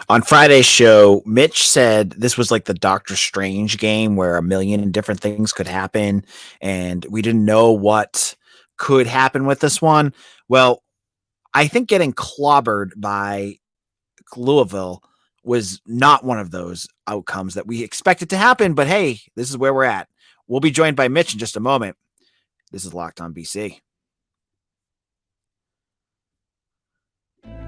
On Friday's show, Mitch said this was like the Doctor Strange game where a million different things could happen, and we didn't know what could happen with this one. Well, I think getting clobbered by Louisville was not one of those outcomes that we expected to happen, but hey, this is where we're at. We'll be joined by Mitch in just a moment. This is Locked On BC.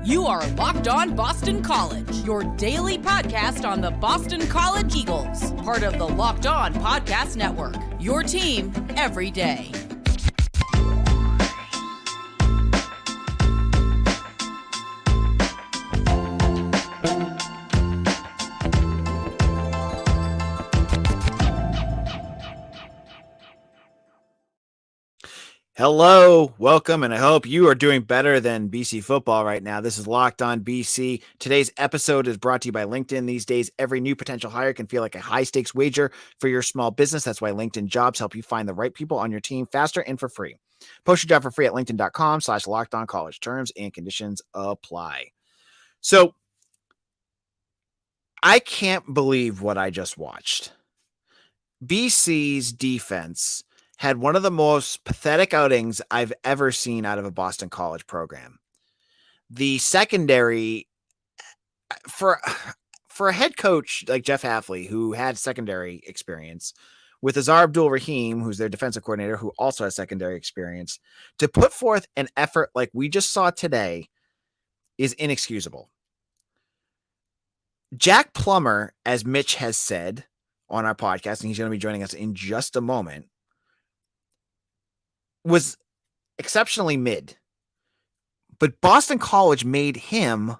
You are Locked On Boston College, your daily podcast on the Boston College Eagles, part of the Locked On Podcast Network, your team every day. Hello, welcome, and I hope you are doing better than BC football right now. This is Locked On BC. Today's episode is brought to you by LinkedIn. These days, every new potential hire can feel like a high-stakes wager for your small business. That's why LinkedIn Jobs help you find the right people on your team faster and for free. Post your job for free at linkedin.com/LockedOnCollege. Terms and conditions apply. So, I can't believe what I just watched. BC's defense had one of the most pathetic outings I've ever seen out of a Boston College program. The secondary, for a head coach like Jeff Hafley, who had secondary experience, with Azar Abdul-Rahim, who's their defensive coordinator, who also has secondary experience, to put forth an effort like we just saw today is inexcusable. Jack Plummer, as Mitch has said on our podcast, and he's going to be joining us in just a moment, was exceptionally mid, but Boston College made him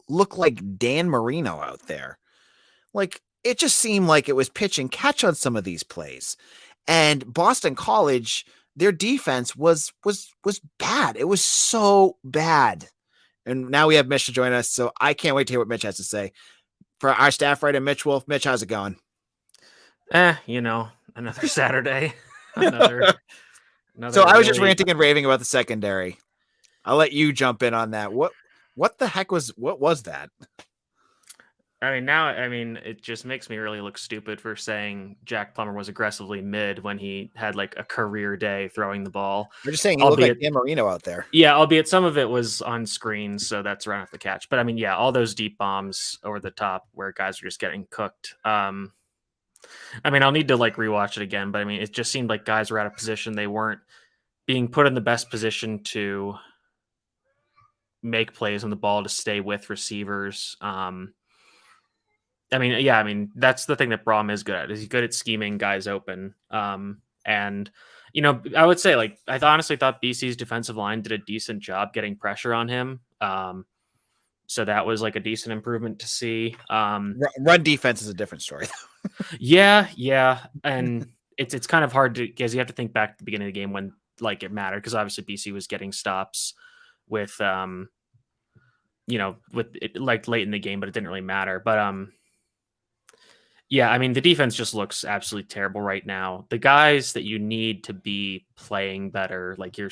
look like Dan Marino out there. Like, it just seemed like it was pitch and catch on some of these plays. And Boston College, their defense was bad. It was so bad. And now we have Mitch to join us, so I can't wait to hear what Mitch has to say. For our staff writer, Mitch Wolf. Mitch, how's it going? Another Saturday. So I was just ranting and raving about the secondary. I'll let you jump in on that. What the heck was that? It just makes me really look stupid for saying Jack Plummer was aggressively mid when he had like a career day throwing the ball. You're just saying he looked like Dan Marino out there. Yeah, albeit some of it was on screen, so that's right off the catch. But all those deep bombs over the top where guys were just getting cooked. I'll need to rewatch it again, but it just seemed like guys were out of position. They weren't being put in the best position to make plays on the ball, to stay with receivers. That's the thing that Braum is good at. Is he's good at scheming guys open. I would say I honestly thought BC's defensive line did a decent job getting pressure on him. So that was a decent improvement to see. Run defense is a different story, though. Yeah. And it's kind of hard because you have to think back to the beginning of the game when it mattered, because obviously BC was getting stops with late in the game, but it didn't really matter. But the defense just looks absolutely terrible right now. The guys that you need to be playing better, like your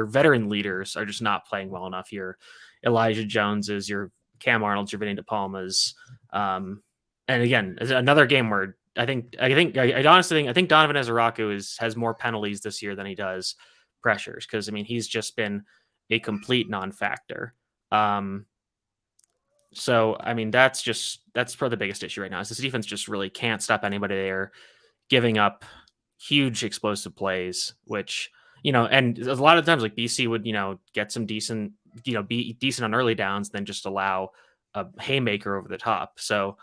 veteran leaders, are just not playing well enough. Your Elijah Joneses, your Cam Arnold's, your Vinny De Palmas. And again, another game where I honestly think Donovan Ezaraku has more penalties this year than he does pressures, because he's just been a complete non-factor. So that's probably the biggest issue right now, is this defense just really can't stop anybody there, giving up huge explosive plays, which, and a lot of times BC would, get some decent, be decent on early downs, then just allow a haymaker over the top. So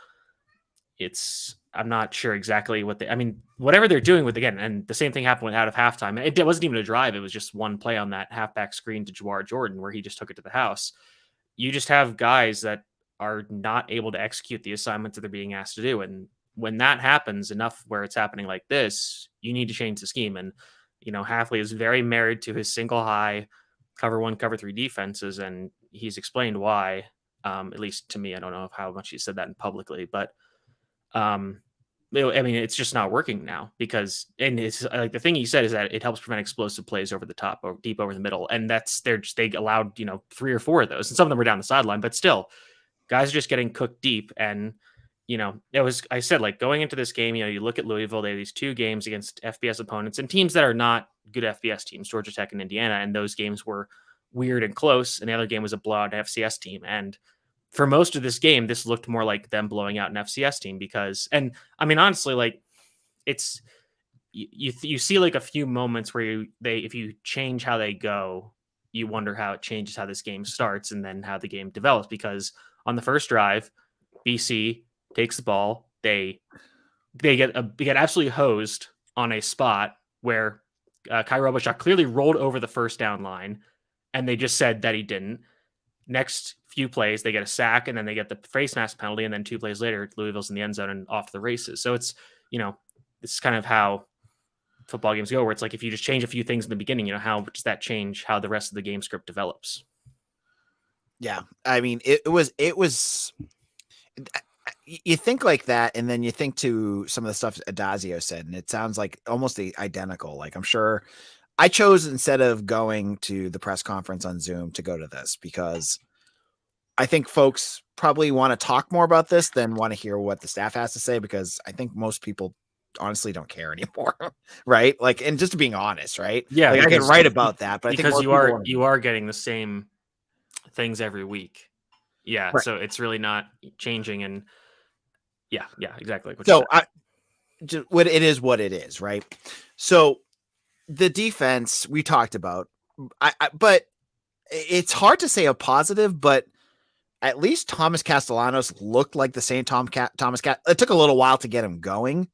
I'm not sure exactly whatever they're doing with, again, and the same thing happened out of halftime. It wasn't even a drive. It was just one play on that halfback screen to Jawar Jordan where he just took it to the house. You just have guys that are not able to execute the assignments that they're being asked to do. And when that happens enough where it's happening like this, you need to change the scheme. And, Hafley is very married to his single high cover 1, cover 3 defenses. And he's explained why, at least to me. I don't know how much he said that publicly, but it's just not working now, because, and it's the thing he said is that it helps prevent explosive plays over the top or deep over the middle. And they allowed, 3 or 4 of those, and some of them were down the sideline, but still guys are just getting cooked deep. And, I said, like, going into this game, you look at Louisville, they have these 2 games against FBS opponents and teams that are not good FBS teams, Georgia Tech and Indiana. And those games were weird and close. And the other game was a blowout FCS team. And for most of this game, this looked more like them blowing out an FCS team because, and I mean, honestly, like, it's, you see like a few moments where if you change how they go, you wonder how it changes how this game starts and then how the game develops. Because on the first drive, BC takes the ball, they get absolutely hosed on a spot where Kai Robichuk clearly rolled over the first down line, and they just said that he didn't. Next few plays, they get a sack, and then they get the face mask penalty, and then 2 plays later, Louisville's in the end zone and off to the races. So it's, it's kind of how football games go, where it's like if you just change a few things in the beginning, how does that change how the rest of the game script develops? Yeah, I mean, it was. You think like that, and then you think to some of the stuff Adazio said, and it sounds like almost identical. Like, I'm sure I chose, instead of going to the press conference on Zoom, to go to this because I think folks probably want to talk more about this than want to hear what the staff has to say, because I think most people honestly don't care anymore. Right. Like, and just being honest, right. Yeah. Like, I can write about that, but because I think you are getting the same things every week. Yeah. Right. So it's really not changing. And yeah, exactly. So what it is, right? So the defense we talked about, but it's hard to say a positive, but at least Thomas Castellanos looked like the same Thomas. It took a little while to get him going.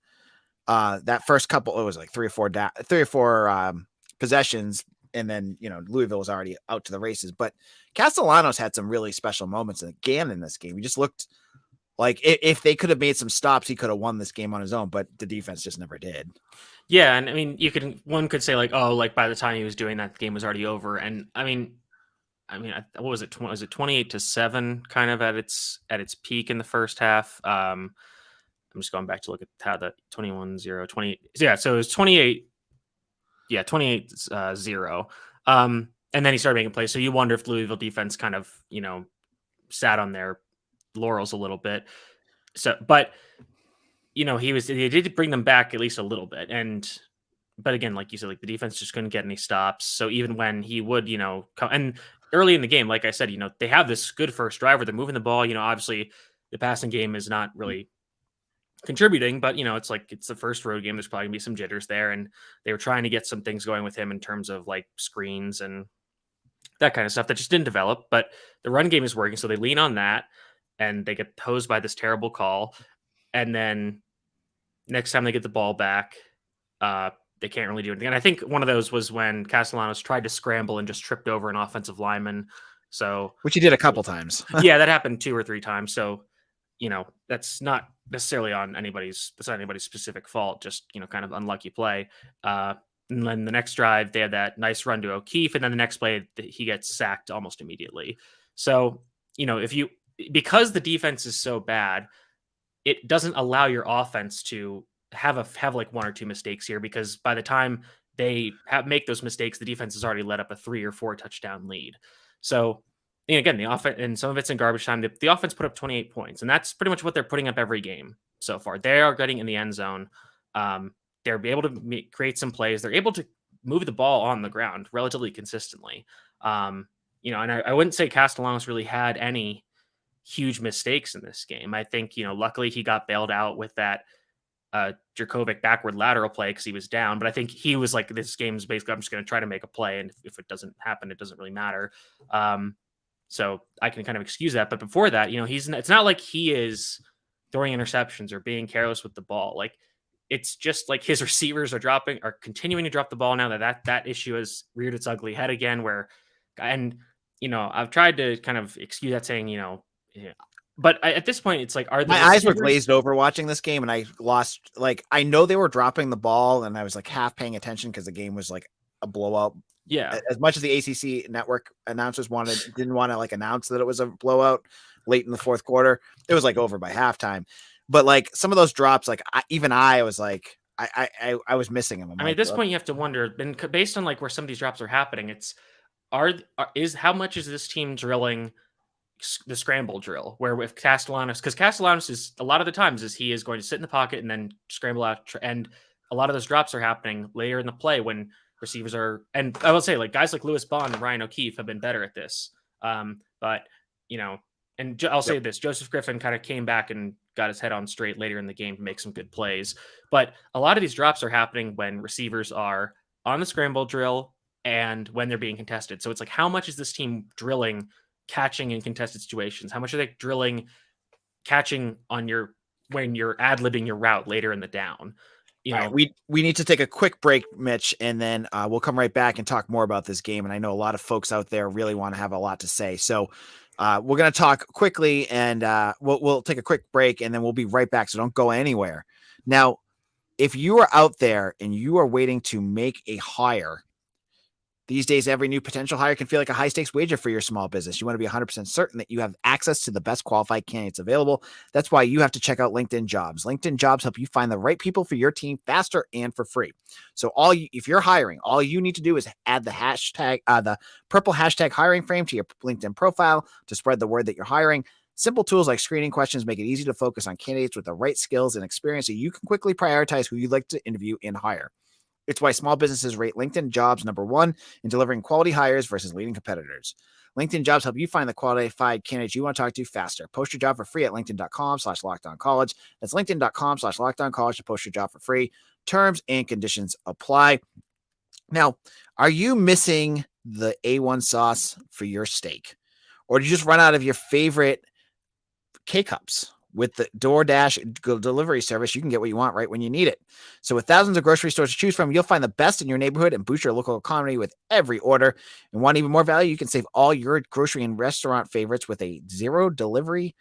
That first couple, it was like three or four possessions, and then Louisville was already out to the races. But Castellanos had some really special moments again in this game. He just looked like if they could have made some stops, he could have won this game on his own, but the defense just never did. Yeah, and I mean, one could say like, oh, like by the time he was doing that, the game was already over. And I mean, what was it? Was it 28-7 kind of at its peak in the first half? I'm just going back to look at how the 21-0, 20. Yeah, so it was 28. Yeah, 28-0. And then he started making plays. So you wonder if Louisville defense kind of, sat on their laurels a little bit. So, but he did bring them back at least a little bit. But again, like you said, like the defense just couldn't get any stops. So even when he would, come, and early in the game, like I said, they have this good first drive where they're moving the ball. Obviously the passing game is not really contributing, but it's like it's the first road game. There's probably gonna be some jitters there, and they were trying to get some things going with him in terms of like screens and that kind of stuff that just didn't develop. But the run game is working, so they lean on that, and they get hosed by this terrible call. And then next time they get the ball back, they can't really do anything. And I think one of those was when Castellanos tried to scramble and just tripped over an offensive lineman. So, which he did a couple times. Yeah, that happened 2 or 3 times. So, that's not necessarily on anybody's specific fault, just, kind of unlucky play. And then the next drive, they had that nice run to O'Keefe. And then the next play, he gets sacked almost immediately. So, because the defense is so bad, it doesn't allow your offense to have like 1 or 2 mistakes here, because by the time they make those mistakes, the defense has already let up a 3 or 4 touchdown lead. So, and again, the offense, and some of it's in garbage time, the offense put up 28 points, and that's pretty much what they're putting up every game so far. They are getting in the end zone. They're able to create some plays. They're able to move the ball on the ground relatively consistently. And I wouldn't say Castellanos really had any huge mistakes in this game. I think, luckily he got bailed out with that Jerkovic backward lateral play because he was down. But I think he was like, this game's basically, I'm just going to try to make a play, and if it doesn't happen, it doesn't really matter. So I can kind of excuse that. But before that, it's not like he is throwing interceptions or being careless with the ball. Like, it's just like his receivers are continuing to drop the ball now that issue has reared its ugly head again, and I've tried to kind of excuse that, saying, but at this point, it's like, my eyes were glazed over watching this game, and I lost, like, I know they were dropping the ball, and I was like half paying attention because the game was like a blowout. Yeah. As much as the ACC network announcers didn't want to like announce that it was a blowout late in the fourth quarter, it was like over by halftime. But like some of those drops, like I was like, I was missing them. At this point, you have to wonder, and based on like where some of these drops are happening, is how much is this team drilling the scramble drill, where with Castellanos, because Castellanos is a lot of the times is he is going to sit in the pocket and then scramble out, and a lot of those drops are happening later in the play when receivers are. And I will say, like guys like Lewis Bond and Ryan O'Keefe have been better at this. But and I'll say this: Joseph Griffin kind of came back and got his head on straight later in the game to make some good plays. But a lot of these drops are happening when receivers are on the scramble drill and when they're being contested. So it's like, how much is this team drilling catching in contested situations? How much are they drilling catching on when you're ad-libbing your route later in the down? Right, we need to take a quick break, Mitch, and then we'll come right back and talk more about this game. And I know a lot of folks out there really want to have a lot to say. So we're going to talk quickly, and we'll take a quick break, and then we'll be right back. So don't go anywhere. Now, if you are out there and you are waiting to make a hire, these days, every new potential hire can feel like a high-stakes wager for your small business. You want to be 100% certain that you have access to the best qualified candidates available. That's why you have to check out LinkedIn Jobs. LinkedIn Jobs help you find the right people for your team faster and for free. So if you're hiring, all you need to do is add the purple hashtag hiring frame to your LinkedIn profile to spread the word that you're hiring. Simple tools like screening questions make it easy to focus on candidates with the right skills and experience so you can quickly prioritize who you'd like to interview and hire. It's why small businesses rate LinkedIn Jobs #1 in delivering quality hires versus leading competitors. LinkedIn Jobs help you find the qualified candidates you want to talk to faster. Post your job for free at linkedin.com/lockedoncollege. That's linkedin.com/lockedoncollege to post your job for free. Terms and conditions apply. Now, are you missing the A1 sauce for your steak? Or did you just run out of your favorite K-Cups? With the DoorDash delivery service, you can get what you want right when you need it. So with thousands of grocery stores to choose from, you'll find the best in your neighborhood and boost your local economy with every order. And want even more value? You can save all your grocery and restaurant favorites with a $0 delivery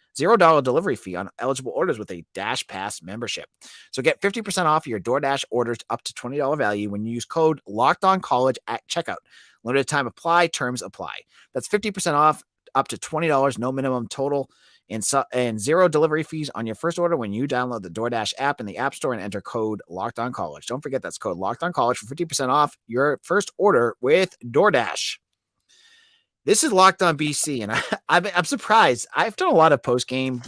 fee on eligible orders with a Dash Pass membership. So get 50% off your DoorDash orders up to $20 value when you use code LOCKEDONCollege at checkout. Limited time apply, terms apply. That's 50% off up to $20, no minimum total. And $0 delivery fees on your first order when you download the DoorDash app in the App Store and enter code LOCKEDONCollege. Don't forget that's code LOCKEDONCollege for 50% off your first order with DoorDash. This is Locked On BC, and I'm surprised. I've done a lot of post-game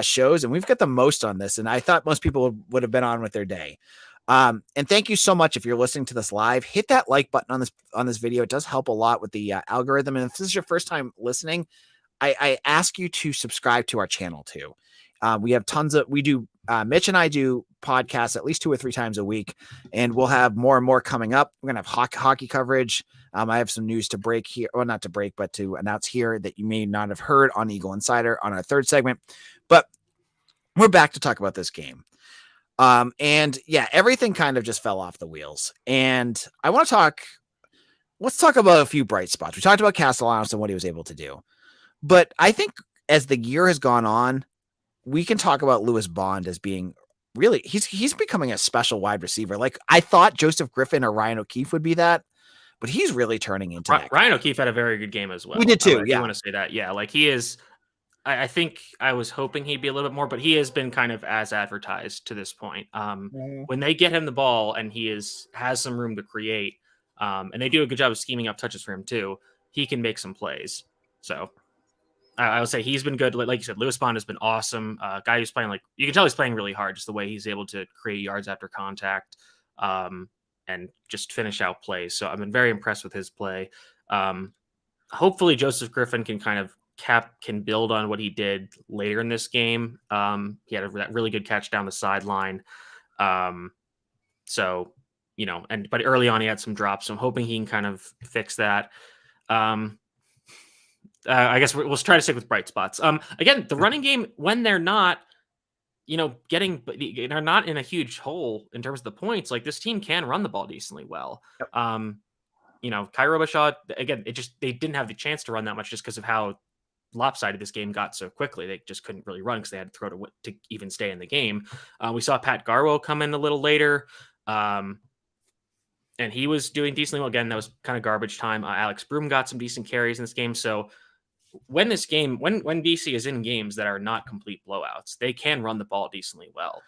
shows, and we've got the most on this, and I thought most people would have been on with their day. And thank you so much if you're listening to this live. Hit that like button on this video. It does help a lot with the algorithm, and if this is your first time listening, I ask you to subscribe to our channel too. We have Mitch and I do podcasts at least 2 or 3 times a week, and we'll have more and more coming up. We're going to have hockey coverage. I have some news to break here, or not to break, but to announce here that you may not have heard on Eagle Insider on our third segment, but we're back to talk about this game. And yeah, everything kind of just fell off the wheels, and let's talk about a few bright spots. We talked about Castellanos and what he was able to do. But I think as the year has gone on, we can talk about Lewis Bond as being really, he's becoming a special wide receiver. Like I thought Joseph Griffin or Ryan O'Keefe would be that, but he's really turning into that. Ryan O'Keefe had a very good game as well. He did too. I want to say that. Yeah. Like he is, I think I was hoping he'd be a little bit more, but he has been kind of as advertised to this point. When they get him the ball and he has some room to create, and they do a good job of scheming up touches for him too, he can make some plays. So I would say he's been good. Like you said, Lewis Bond has been awesome. Guy who's playing, you can tell he's playing really hard, just the way he's able to create yards after contact and just finish out plays. So I've been very impressed with his play. Hopefully Joseph Griffin can build on what he did later in this game. He had that really good catch down the sideline. But early on he had some drops. So I'm hoping he can kind of fix that. I guess we'll try to stick with bright spots. Again, the running game, when they're not, they're not in a huge hole in terms of the points, like this team can run the ball decently well. Yep. Kai Robichaud, again, they didn't have the chance to run that much just because of how lopsided this game got so quickly. They just couldn't really run because they had to throw to even stay in the game. We saw Pat Garwo come in a little later. And he was doing decently well. Again, that was kind of garbage time. Alex Broom got some decent carries in this game. So when BC is in games that are not complete blowouts, they can run the ball decently well.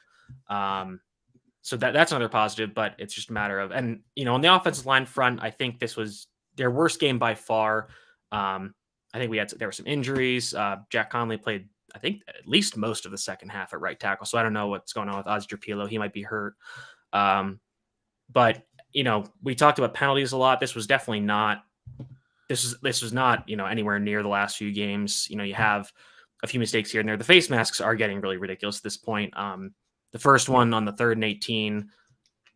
So that's another positive, but it's just a matter of, and on the offensive line front, I think this was their worst game by far. I think there were some injuries. Jack Conley played, I think, at least most of the second half at right tackle. So I don't know what's going on with Ozdrapilo. He might be hurt. But, we talked about penalties a lot. This was definitely not, this was not, anywhere near the last few games. You have a few mistakes here and there. The face masks are getting really ridiculous at this point. The first one on the 3rd and 18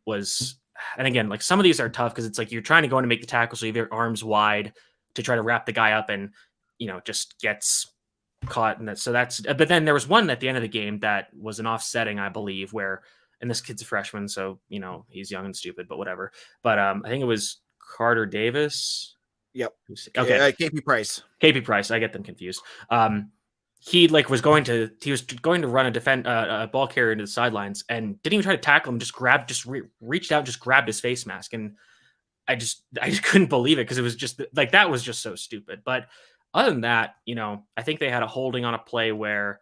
was, and again, like some of these are tough because it's like you're trying to go in to make the tackle, so you have your arms wide to try to wrap the guy up, and just gets caught. And but then there was one at the end of the game that was an offsetting, I believe, where, and this kid's a freshman, so he's young and stupid, but whatever. But I think it was Carter Davis. Yep. Okay. KP Price. KP Price. I get them confused. He was going to run a ball carrier into the sidelines and didn't even try to tackle him. Just reached out, just grabbed his face mask. And I just couldn't believe it, because it was just like, that was just so stupid. But other than that, I think they had a holding on a play where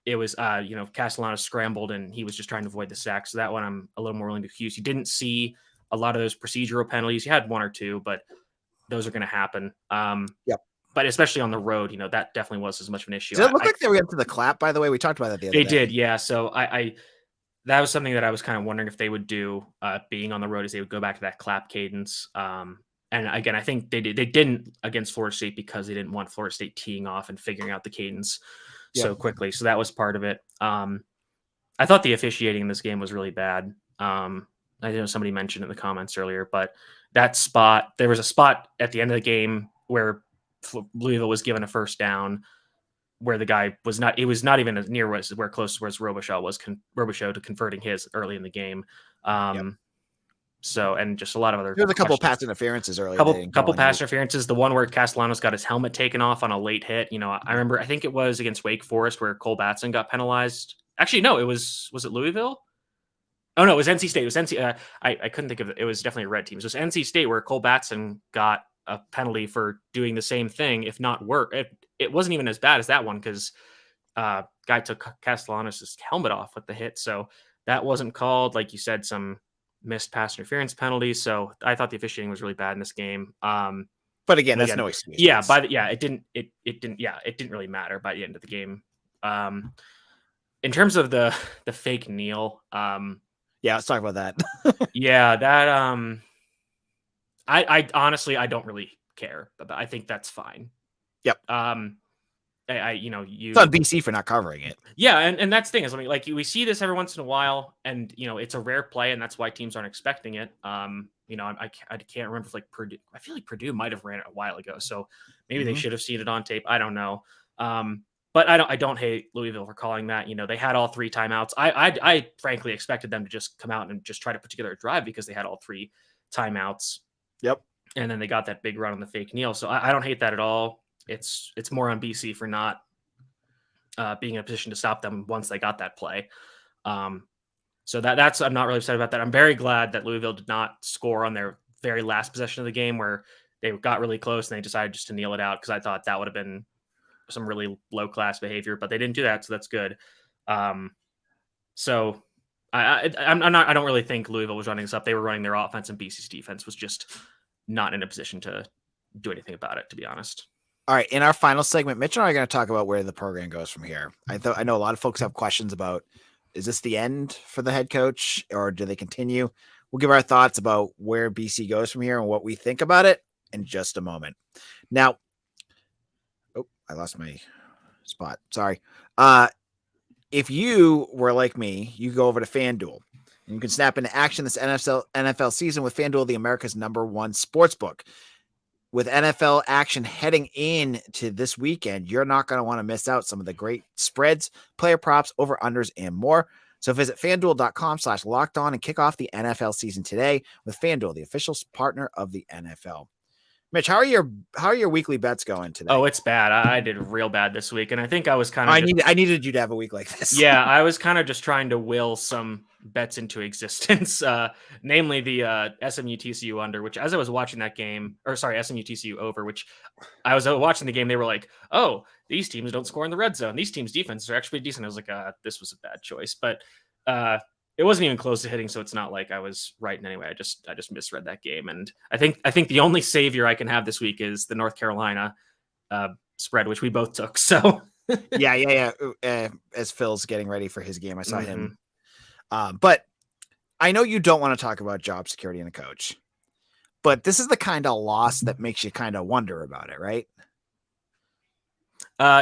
it was, Castellanos scrambled and he was just trying to avoid the sack. So that one I'm a little more willing to excuse. You didn't see a lot of those procedural penalties. You had one or two, but those are going to happen. Yep. But especially on the road, that definitely was as much of an issue. Did it look like they were into the clap, by the way? We talked about that the other day. They did, yeah. So that was something that I was kind of wondering if they would do, being on the road, is they would go back to that clap cadence. And again, I think they didn't against Florida State because they didn't want Florida State teeing off and figuring out the cadence so quickly. So that was part of it. I thought the officiating in this game was really bad. I know somebody mentioned in the comments earlier, but there was a spot at the end of the game where Louisville was given a first down where the guy was not even as near where close where Robichaud was to converting his early in the game. So, and just a lot of other, there was a couple pass interferences earlier. Couple pass interferences. The one where Castellanos got his helmet taken off on a late hit. I remember, I think it was against Wake Forest where Cole Batson got penalized. Actually, no, was it Louisville? Oh no, it was NC State. It was NC. I couldn't think of it. It was definitely a red team. So it was NC State where Cole Batson got a penalty for doing the same thing, if not worse. It wasn't even as bad as that one, because guy took Castellanos' helmet off with the hit. So that wasn't called. Like you said, some missed pass interference penalties. So I thought the officiating was really bad in this game. But again, that's no excuse. Yeah, it didn't really matter by the end of the game. In terms of the fake kneel, let's talk about that. that I honestly, I don't really care about. I think that's fine. Yep. It's on BC for not covering it. Yeah, and that's the thing is, I mean, like, we see this every once in a while, and it's a rare play, and that's why teams aren't expecting it. I can't remember if like Purdue. I feel like Purdue might have ran it a while ago, so maybe they should have seen it on tape. I don't know. But I don't hate Louisville for calling that. They had all 3 timeouts. I frankly expected them to just come out and just try to put together a drive because they had all 3 timeouts. Yep. And then they got that big run on the fake kneel. So I don't hate that at all. It's more on BC for not being in a position to stop them once they got that play. So that's, I'm not really upset about that. I'm very glad that Louisville did not score on their very last possession of the game where they got really close and they decided just to kneel it out, because I thought that would have been some really low class behavior, but they didn't do that. So that's good. So I don't really think Louisville was running this up. They were running their offense, and BC's defense was just not in a position to do anything about it, to be honest. All right. In our final segment, Mitch and I are going to talk about where the program goes from here. I know a lot of folks have questions about, is this the end for the head coach, or do they continue? We'll give our thoughts about where BC goes from here and what we think about it in just a moment. Now, I lost my spot. Sorry. If you were like me, you go over to FanDuel. And you can snap into action this NFL season with FanDuel, the America's #1 sportsbook. With NFL action heading into this weekend, you're not going to want to miss out some of the great spreads, player props, over-unders, and more. So visit FanDuel.com/lockedon and kick off the NFL season today with FanDuel, the official partner of the NFL. Mitch, how are your weekly bets going today? Oh, it's bad. I did real bad this week, and I think I was kind of. I needed you to have a week like this. Yeah, I was kind of just trying to will some bets into existence, namely the SMU TCU under, which as I was watching that game, SMU TCU over, which I was watching the game, they were like, "Oh, these teams don't score in the red zone. These teams' defenses are actually decent." I was like, "This was a bad choice," but it wasn't even close to hitting, so it's not like I was right in any way. I just misread that game, and I think the only savior I can have this week is the North Carolina spread, which we both took. So yeah. As Phil's getting ready for his game, I saw Mm-hmm. him. But I know you don't want to talk about job security in a coach, but this is the kind of loss that makes you kind of wonder about it, right?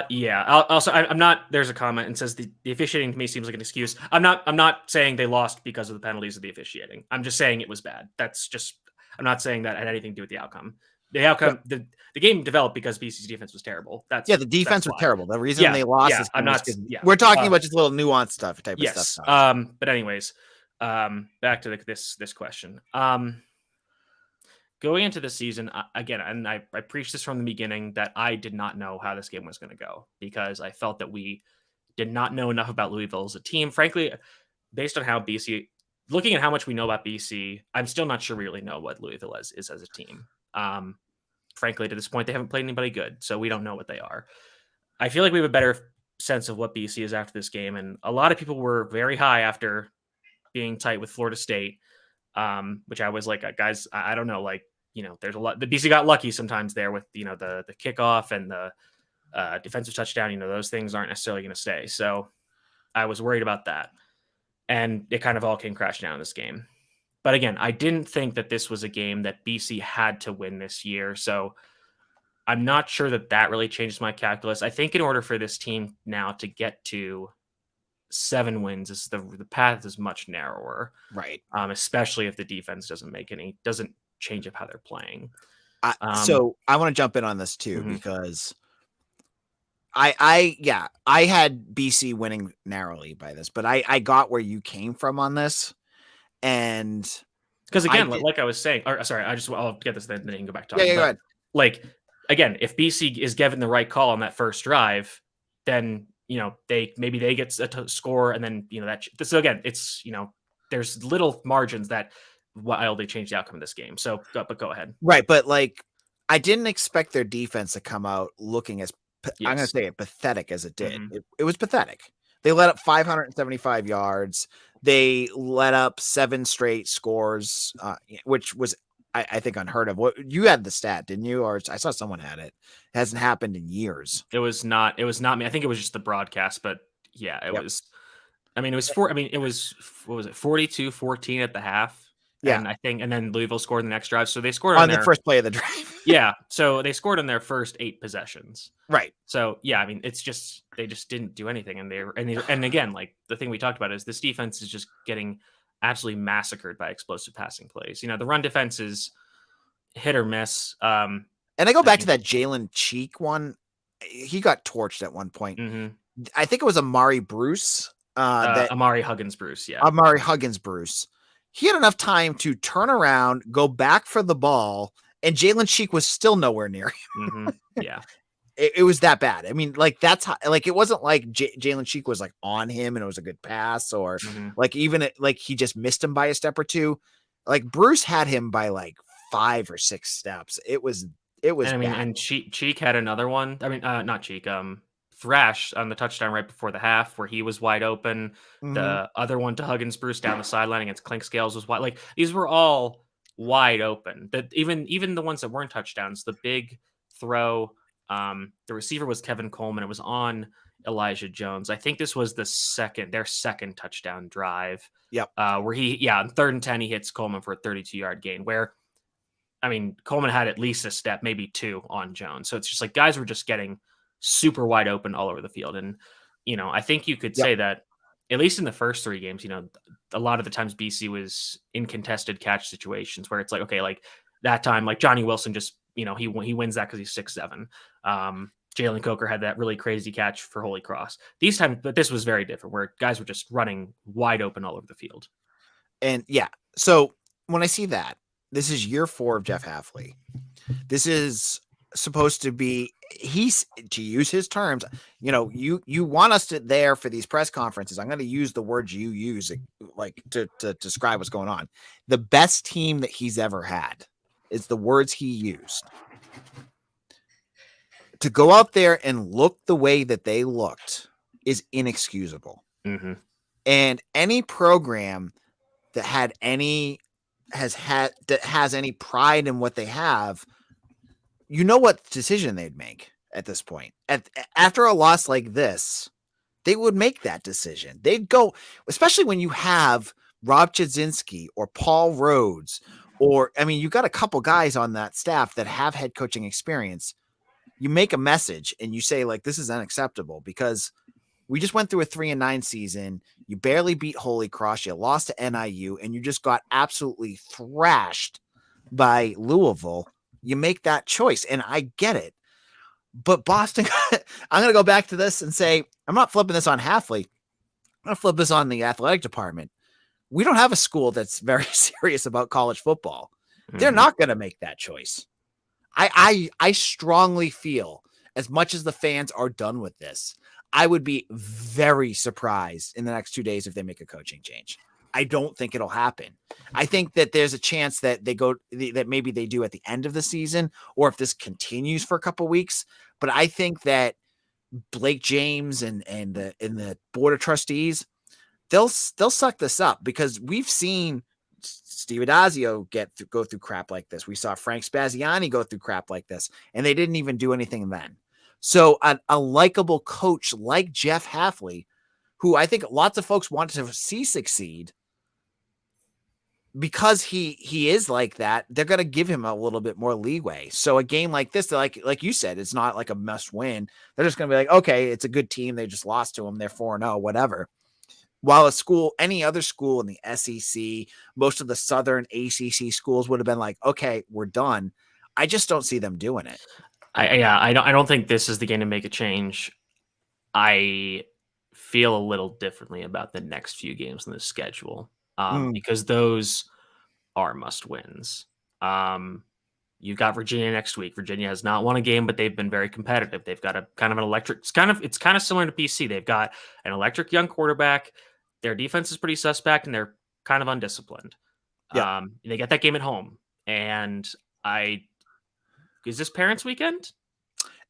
Yeah. I'm not. There's a comment and says the officiating to me seems like an excuse. I'm not saying they lost because of the penalties of the officiating. I'm just saying it was bad. That's just. I'm not saying that had anything to do with the outcome. The outcome, the game developed because BC's defense was terrible. The defense was terrible. The reason they lost is I'm not. We're talking about just little nuanced stuff, type of stuff. But anyways, back to this question. Going into the season, again, and I preached this from the beginning that I did not know how this game was going to go because I felt that we did not know enough about Louisville as a team. Frankly, based on how BC, looking at how much we know about BC, I'm still not sure we really know what Louisville is as a team. Frankly, to this point, they haven't played anybody good, so we don't know what they are. I feel like we have a better sense of what BC is after this game, and a lot of people were very high after being tight with Florida State, which I was like, guys, I don't know, like, there's a lot. The BC got lucky sometimes there with the kickoff and the defensive touchdown. Those things aren't necessarily going to stay. So I was worried about that, and it kind of all came crashing down in this game. But again, I didn't think that this was a game that BC had to win this year. So I'm not sure that really changes my calculus. I think in order for this team now to get to 7 wins, is the path is much narrower, right? Especially if the defense doesn't change up how they're playing. So I want to jump in on this too, because I had BC winning narrowly by this, but I got where you came from on this. And because again, like I was saying, I'll get this, then you can go back to talking. Yeah, go ahead. Like, again, if BC is given the right call on that first drive, then they get a score, and then so again, it's there's little margins that wildly change the outcome of this game. So go ahead. Right, but like I didn't expect their defense to come out looking as I'm going to say it pathetic as it did. It was pathetic. They let up 575 yards. They let up 7 straight scores, which was, I think, unheard of. What you had the stat, didn't you? Or I saw someone had it. It hasn't happened in years. It was not me. I think it was just the broadcast, but yeah, it was. I mean, it was what was it, 42-14 at the half. Yeah, and then Louisville scored the next drive. So they scored on the first play of the drive. Yeah, so they scored on their first 8 possessions. Right. So yeah, I mean, it's just they just didn't do anything, and again, like the thing we talked about is this defense is just getting absolutely massacred by explosive passing plays. The run defense is hit or miss. And I go back to that Jalen Cheek one. He got torched at one point. I think it was Amari Bruce. Amari Huggins Bruce. Yeah, Amari Huggins Bruce. He had enough time to turn around, go back for the ball, and Jalen Cheek was still nowhere near him. Yeah. It was that bad. I mean, like that's how, like, it wasn't like Jalen Cheek was like on him and it was a good pass, or like even like he just missed him by a step or two. Like Bruce had him by like 5 or 6 steps. It was. I mean, and Cheek had another one. I mean, not Cheek. Thrash on the touchdown right before the half where he was wide open. The other one to Huggins Bruce down the sideline against Clink Scales was wide. Like these were all wide open. That even the ones that weren't touchdowns, the big throw, the receiver was Kevin Coleman. It was on Elijah Jones. I think this was their second touchdown drive. Yep. Where on 3rd and 10, he hits Coleman for a 32-yard gain where, I mean, Coleman had at least a step, maybe 2 on Jones. So it's just like guys were just getting super wide open all over the field. And, I think you could say that at least in the first 3 games, a lot of the times BC was in contested catch situations where it's like, okay, like that time, like Johnny Wilson just, he wins that because he's 6'7". Jalen Coker had that really crazy catch for Holy Cross. These times, but this was very different where guys were just running wide open all over the field. And yeah, so when I see that, this is year 4 of Jeff Hafley. This is supposed to be, he's, to use his terms, you want us to there for these press conferences. I'm going to use the words you use, like to describe what's going on. The best team that he's ever had is the words he used. To go out there and look the way that they looked is inexcusable. And any program that has any pride in what they have, what decision they'd make. at this point. After a loss like this, they would make that decision. They'd go, especially when you have Rob Chudzinski or Paul Rhodes, or, I mean, you got a couple guys on that staff that have head coaching experience. You make a message and you say, like, this is unacceptable because we just went through a 3-9 season. You barely beat Holy Cross. You lost to NIU and you just got absolutely thrashed by Louisville. You make that choice. And I get it. But Boston, I'm going to go back to this and say, I'm not flipping this on Hafley. I'm going to flip this on the athletic department. We don't have a school that's very serious about college football. They're not going to make that choice. I strongly feel, as much as the fans are done with this, I would be very surprised in the next 2 days if they make a coaching change. I don't think it'll happen. I think that there's a chance that that maybe they do at the end of the season, or if this continues for a couple weeks. But I think that Blake James and the board of trustees, they'll suck this up, because we've seen Steve Adazio go through crap like this. We saw Frank Spaziani go through crap like this, and they didn't even do anything then. So a likable coach like Jeff Hafley, who I think lots of folks want to see succeed, because he is like that, they're going to give him a little bit more leeway. So a game like this, like you said, it's not like a must win. They're just going to be like, okay, it's a good team. They just lost to them. They're 4-0, whatever. While any other school in the SEC, most of the Southern ACC schools would have been like, okay, we're done. I just don't see them doing it. I don't think this is the game to make a change. I feel a little differently about the next few games in the schedule, because those are must wins. You've got Virginia next week. Virginia has not won a game, but they've been very competitive. They've got a kind of an electric. It's kind of similar to BC. They've got an electric young quarterback. Their defense is pretty suspect, and they're kind of undisciplined. Yeah. They get that game at home, and is this Parents' Weekend?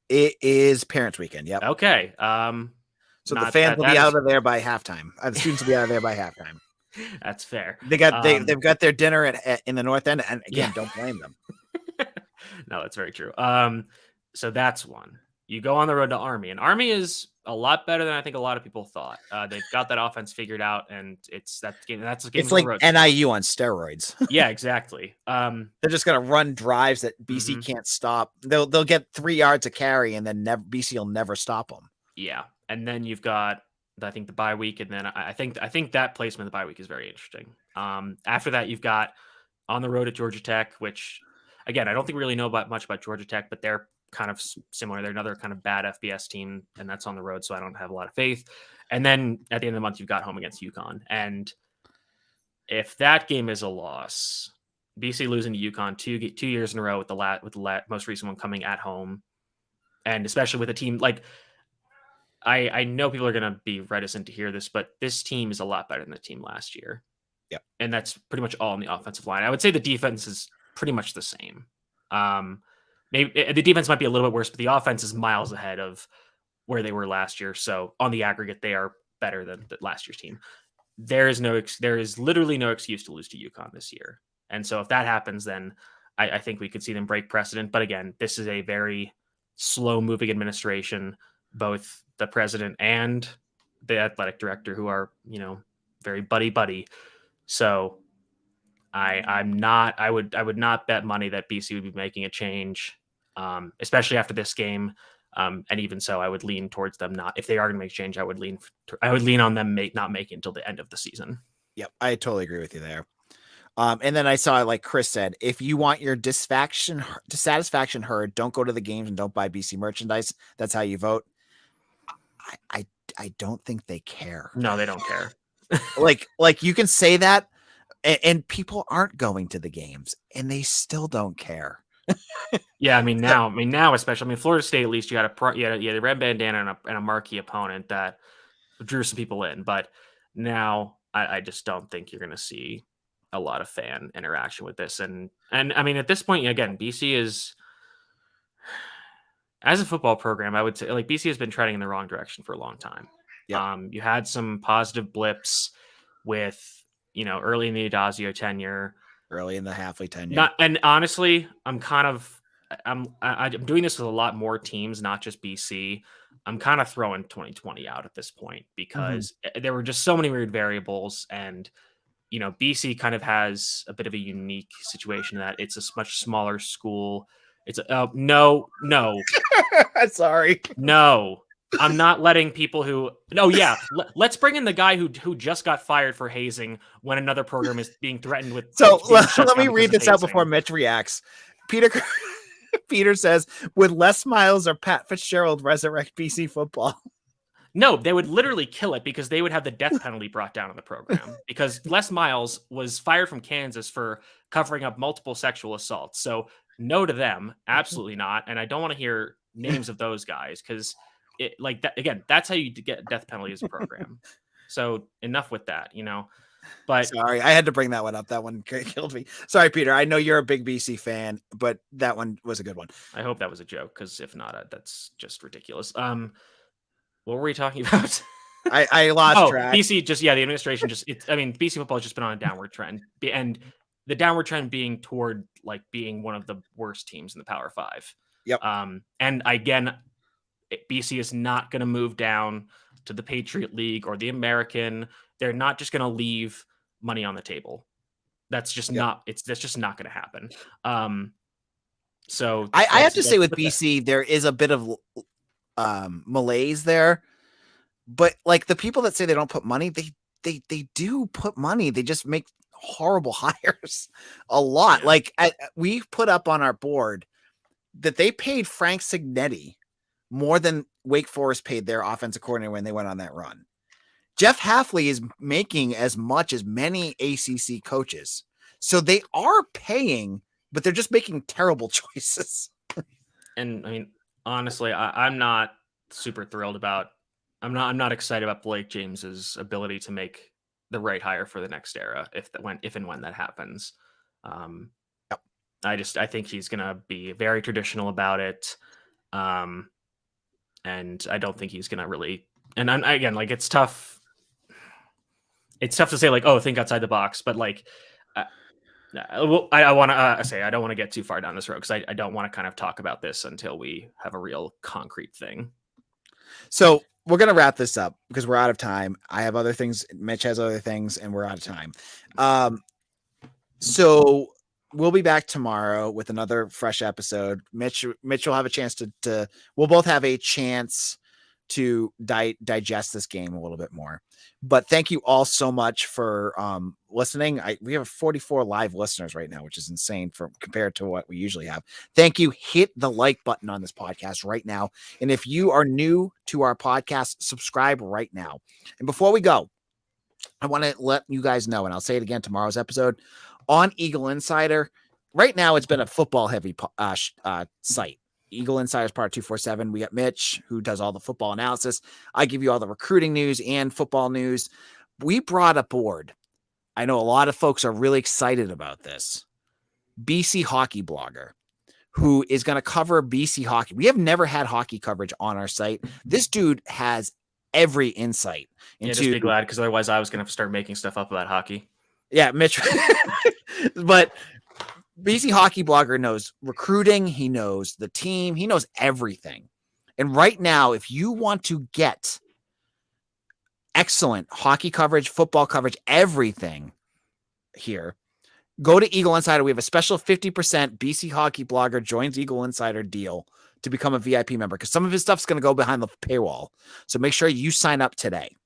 It is Parents' Weekend. Yep. Okay. So the fans will be out of there by halftime. The students will be out of there by halftime. That's fair. They've got their dinner in the North End, and again, don't blame them. No, that's very true. So that's one. You go on the road to Army, and Army is a lot better than I think a lot of people thought. They've got that offense figured out, and it's that game. That's the game. It's like NIU on steroids. Yeah, exactly. They're just gonna run drives that BC can't stop. They'll get 3 yards of carry, and then BC will never stop them. Yeah, and then you've got I think the bye week, and then I think that placement of the bye week is very interesting. After that, you've got on the road at Georgia Tech, which again I don't think we really know much about Georgia Tech, but they're kind of similar. They're another kind of bad FBS team, and that's on the road, so I don't have a lot of faith. And then at the end of the month, you've got home against UConn. And if that game is a loss, BC losing to UConn 2 years in a row with the most recent one coming at home, and especially with a team like I know people are going to be reticent to hear this, but this team is a lot better than the team last year. Yeah, and that's pretty much all on the offensive line. I would say the defense is pretty much the same. Maybe the defense might be a little bit worse, but the offense is miles ahead of where they were last year. So on the aggregate, they are better than the last year's team. There is literally no excuse to lose to UConn this year. And so if that happens, then I think we could see them break precedent. But again, this is a very slow moving administration, both the president and the athletic director, who are, very buddy. So I would not bet money that BC would be making a change, especially after this game. And even so, I would lean towards them not. If they are going to make a change, I would lean on them not making it until the end of the season. Yep, I totally agree with you there. And then I saw, like Chris said, if you want your dissatisfaction heard, don't go to the games and don't buy BC merchandise. That's how you vote. I don't think they care. No, they don't care. like you can say that, and people aren't going to the games, and they still don't care. Yeah, now, especially, Florida State, at least you had a red bandana and a marquee opponent that drew some people in. But now I just don't think you're going to see a lot of fan interaction with this. And I mean, at this point, again, BC is, as a football program, I would say, like, BC has been treading in the wrong direction for a long time. Yeah. You had some positive blips with, early in the Adazio tenure, early in the Hafley tenure. And honestly, I'm kind of, I'm doing this with a lot more teams, not just BC. I'm kind of throwing 2020 out at this point because there were just so many weird variables, and BC kind of has a bit of a unique situation that it's a much smaller school. It's no. Sorry. No, I'm not letting people who. No, yeah. Let's bring in the guy who just got fired for hazing when another program is being threatened with. So let me read this out before Mitch reacts. Peter says, would Les Miles or Pat Fitzgerald resurrect BC football? No, they would literally kill it because they would have the death penalty brought down on the program because Les Miles was fired from Kansas for covering up multiple sexual assaults. So no to them. Absolutely not. And I don't want to hear names of those guys because like that again, that's how you get a death penalty as a program. So enough with that, But sorry, I had to bring that one up. That one killed me. Sorry, Peter. I know you're a big BC fan, but that one was a good one. I hope that was a joke because if not, that's just ridiculous. What were we talking about? I lost track. BC the administration BC football has just been on a downward trend, and the downward trend being toward like being one of the worst teams in the Power Five. Yep. And again, BC is not going to move down to the Patriot League or the American. They're not just going to leave money on the table. That's just that's just not going to happen. So I have to say with BC, there is a bit of malaise there, but like the people that say they don't put money, they do put money. They just make horrible hires a lot. Yeah. Like we put up on our board that they paid Frank Signetti more than Wake Forest paid their offensive coordinator when they went on that run. Jeff Hafley is making as much as many ACC coaches. So they are paying, but they're just making terrible choices. And I mean, honestly, I'm not super thrilled about. I'm not excited about Blake James's ability to make the right hire for the next era if and when that happens. I think he's gonna be very traditional about it, and I don't think he's gonna really. And again, like it's tough. It's tough to say like, oh, think outside the box, but like. I want to say I don't want to get too far down this road because I don't want to kind of talk about this until we have a real concrete thing. So we're going to wrap this up because we're out of time. I have other things. Mitch has other things and we're out of time. So we'll be back tomorrow with another fresh episode. Mitch will have a chance to we'll both have a chance to digest this game a little bit more. But thank you all so much for listening. We have 44 live listeners right now, which is insane compared to what we usually have. Thank you. Hit the like button on this podcast right now. And if you are new to our podcast, subscribe right now. And before we go, I want to let you guys know, and I'll say it again, tomorrow's episode on Eagle Insider. Right now, it's been a football heavy site. Eagle Insider's part 247. We got Mitch, who does all the football analysis. I give you all the recruiting news and football news. We brought aboard, I know a lot of folks are really excited about this, BC hockey blogger who is going to cover BC hockey. We have never had hockey coverage on our site. This dude has every insight into. Just be glad because otherwise I was going to start making stuff up about hockey. Yeah, Mitch. But BC hockey blogger knows recruiting. He knows the team. He knows everything. And right now, if you want to get excellent hockey coverage, football coverage, everything here, go to Eagle Insider. We have a special 50% BC hockey blogger joins Eagle Insider deal to become a VIP member because some of his stuff's going to go behind the paywall. So make sure you sign up today.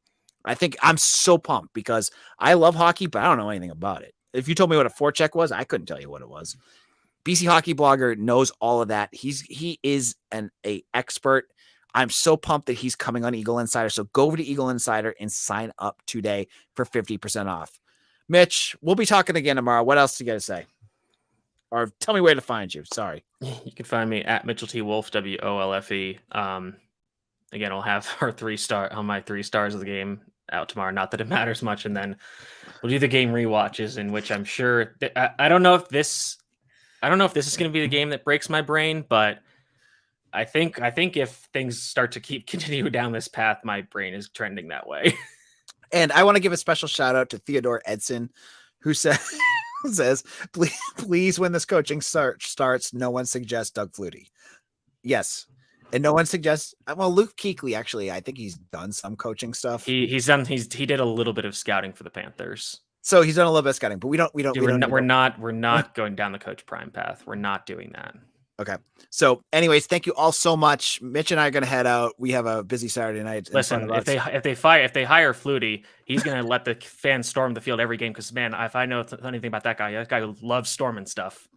I think I'm so pumped because I love hockey, but I don't know anything about it. If you told me what a forecheck was, I couldn't tell you what it was. BC hockey blogger knows all of that. He is an expert. I'm so pumped that he's coming on Eagle Insider. So go over to Eagle Insider and sign up today for 50% off. Mitch, we'll be talking again tomorrow. What else do you got to say? Or tell me where to find you. Sorry. You can find me at Mitchell T. Wolf, WOLFE. Again, I'll have our 3 stars of the game out tomorrow. Not that it matters much. And then we'll do the game rewatches, in which I'm sure I don't know if this is going to be the game that breaks my brain, but I think if things start to continue down this path, my brain is trending that way. And I want to give a special shout out to Theodore Edson, who said says, please, when this coaching search starts, no one suggests Doug Flutie. Yes. And no one suggests, well, Luke Kuechly, actually, I think he's done some coaching stuff. He did a little bit of scouting for the Panthers. So he's done a little bit of scouting, but we're not going down the Coach Prime path. We're not doing that. Okay. So anyways, thank you all so much. Mitch and I are going to head out. We have a busy Saturday night. Listen, if they hire Flutie, he's going to let the fans storm the field every game. Cause man, if I know anything about that guy loves storming stuff.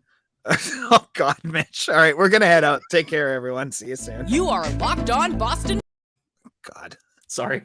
Oh God, Mitch. All right. We're going to head out. Take care, everyone. See you soon. You are Locked On Boston. God. Sorry.